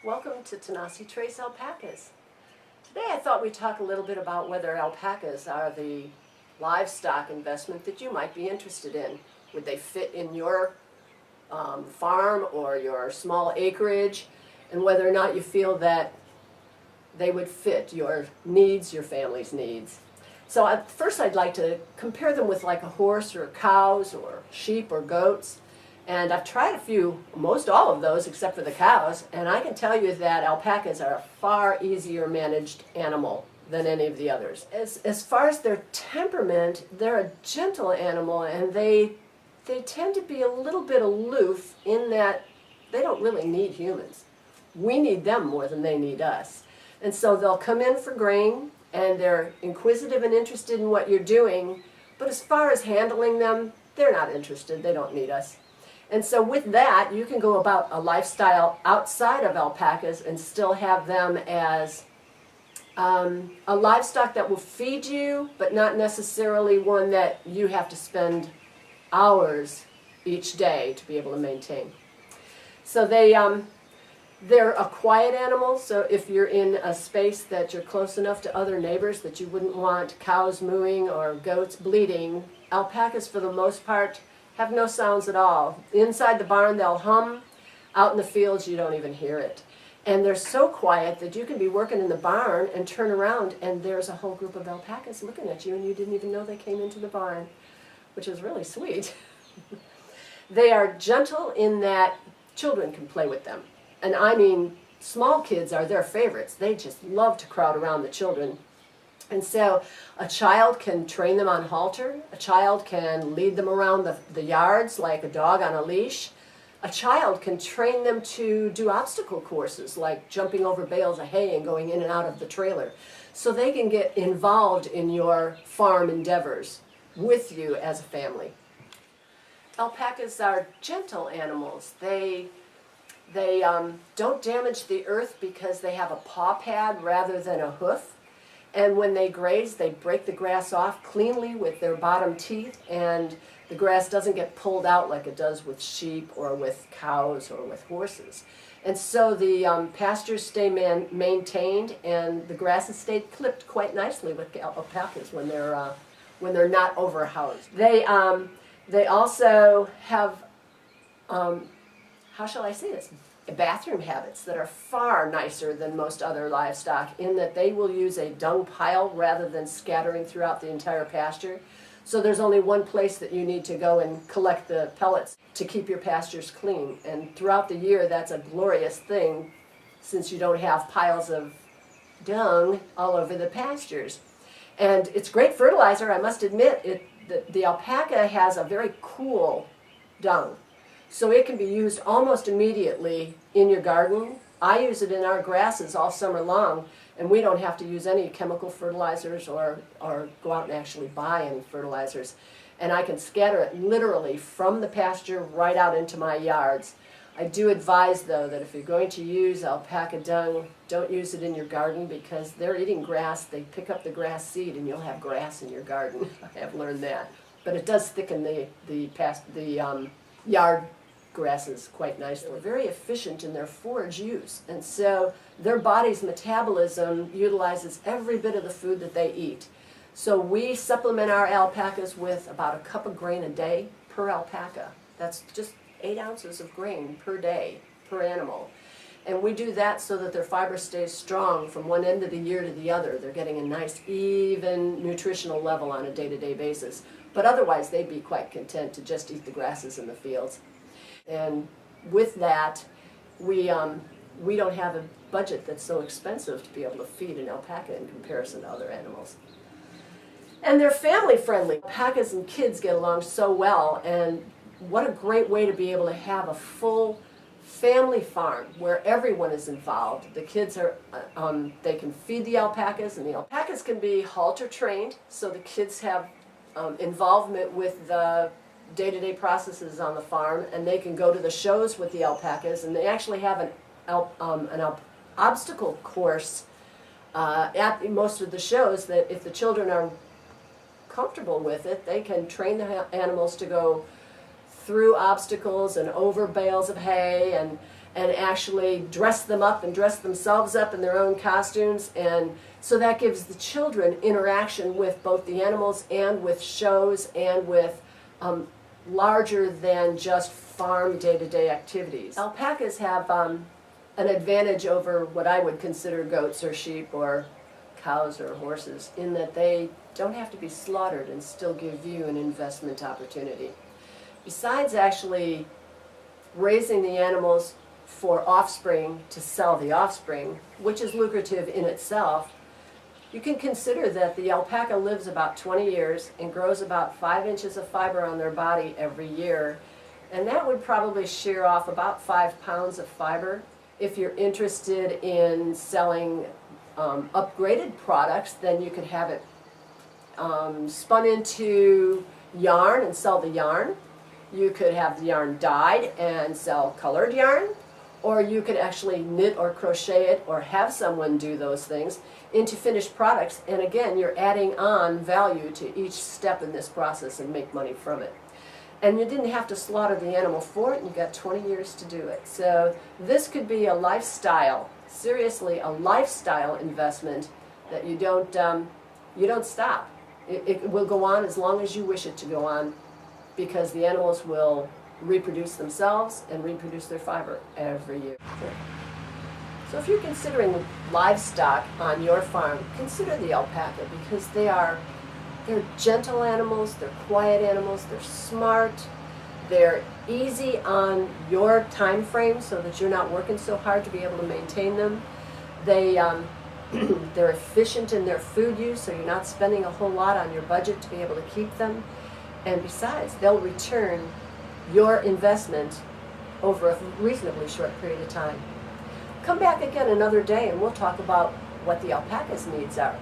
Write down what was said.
Welcome to Tanasi Trace Alpacas. Today I thought we'd talk a little bit about whether alpacas are the livestock investment that you might be interested in. Would they fit in your farm or your small acreage, and whether or not you feel that they would fit your needs, your family's needs. So first I'd like to compare them with like a horse or cows or sheep or goats. And I've tried a few, most all of those except for the cows, and I can tell you that alpacas are a far easier managed animal than any of the others. As far as their temperament, they're a gentle animal, and they tend to be a little bit aloof in that they don't really need humans. We need them more than they need us. And so they'll come in for grain, and they're inquisitive and interested in what you're doing, but as far as handling them, they're not interested. They don't need us. And so with that, you can go about a lifestyle outside of alpacas and still have them as a livestock that will feed you, but not necessarily one that you have to spend hours each day to be able to maintain. So they're a quiet animal, so if you're in a space that you're close enough to other neighbors that you wouldn't want cows mooing or goats bleating, alpacas for the most part have no sounds at all. Inside the barn they'll hum, out in the fields you don't even hear it. And they're so quiet that you can be working in the barn and turn around and there's a whole group of alpacas looking at you and you didn't even know they came into the barn, which is really sweet. They are gentle in that children can play with them. And I mean, small kids are their favorites. They just love to crowd around the children. And so a child can train them on halter. A child can lead them around the yards like a dog on a leash. A child can train them to do obstacle courses like jumping over bales of hay and going in and out of the trailer. So they can get involved in your farm endeavors with you as a family. Alpacas are gentle animals. They don't damage the earth because they have a paw pad rather than a hoof. And when they graze, they break the grass off cleanly with their bottom teeth, and the grass doesn't get pulled out like it does with sheep or with cows or with horses. And so the pastures stay maintained, and the grasses stay clipped quite nicely with alpacas when they're not overhoused. They also have, how shall I say this? Bathroom habits that are far nicer than most other livestock in that they will use a dung pile rather than scattering throughout the entire pasture. So there's only one place that you need to go and collect the pellets to keep your pastures clean. And throughout the year, that's a glorious thing since you don't have piles of dung all over the pastures. And it's great fertilizer, I must admit. The alpaca has a very cool dung. So it can be used almost immediately in your garden. I use it in our grasses all summer long, and we don't have to use any chemical fertilizers or go out and actually buy any fertilizers. And I can scatter it literally from the pasture right out into my yards. I do advise, though, that if you're going to use alpaca dung, don't use it in your garden because they're eating grass. They pick up the grass seed, and you'll have grass in your garden. I have learned that. But it does thicken the yard grasses quite nicely. They're very efficient in their forage use, and so their body's metabolism utilizes every bit of the food that they eat. So we supplement our alpacas with about a cup of grain a day per alpaca. That's just 8 ounces of grain per day per animal. And we do that so that their fiber stays strong from one end of the year to the other. They're getting a nice even nutritional level on a day-to-day basis. But otherwise they'd be quite content to just eat the grasses in the fields. And with that, we don't have a budget that's so expensive to be able to feed an alpaca in comparison to other animals. And they're family friendly. Alpacas and kids get along so well, and what a great way to be able to have a full family farm where everyone is involved. The kids are, they can feed the alpacas, and the alpacas can be halter trained, so the kids have involvement with the day-to-day processes on the farm, and they can go to the shows with the alpacas, and they actually have an obstacle course at most of the shows that if the children are comfortable with it, they can train the animals to go through obstacles and over bales of hay and actually dress them up and dress themselves up in their own costumes. And so that gives the children interaction with both the animals and with shows and with larger than just farm day-to-day activities. Alpacas have an advantage over what I would consider goats or sheep or cows or horses, in that they don't have to be slaughtered and still give you an investment opportunity. Besides actually raising the animals for offspring to sell the offspring, which is lucrative in itself, you can consider that the alpaca lives about 20 years and grows about 5 inches of fiber on their body every year, and that would probably shear off about 5 pounds of fiber. If you're interested in selling upgraded products, then you could have it spun into yarn and sell the yarn. You could have the yarn dyed and sell colored yarn, or you could actually knit or crochet it or have someone do those things into finished products, and again, you're adding on value to each step in this process and make money from it. And you didn't have to slaughter the animal for it, and you got 20 years to do it. So this could be a lifestyle, seriously a lifestyle investment that you don't stop. It will go on as long as you wish it to go on, because the animals will reproduce themselves and reproduce their fiber every year. So if you're considering livestock on your farm, consider the alpaca, because they're gentle animals, they're quiet animals, they're smart, they're easy on your time frame so that you're not working so hard to be able to maintain them. They're efficient in their food use, so you're not spending a whole lot on your budget to be able to keep them. And besides, they'll return your investment over a reasonably short period of time. Come back again another day and we'll talk about what the alpaca's needs are.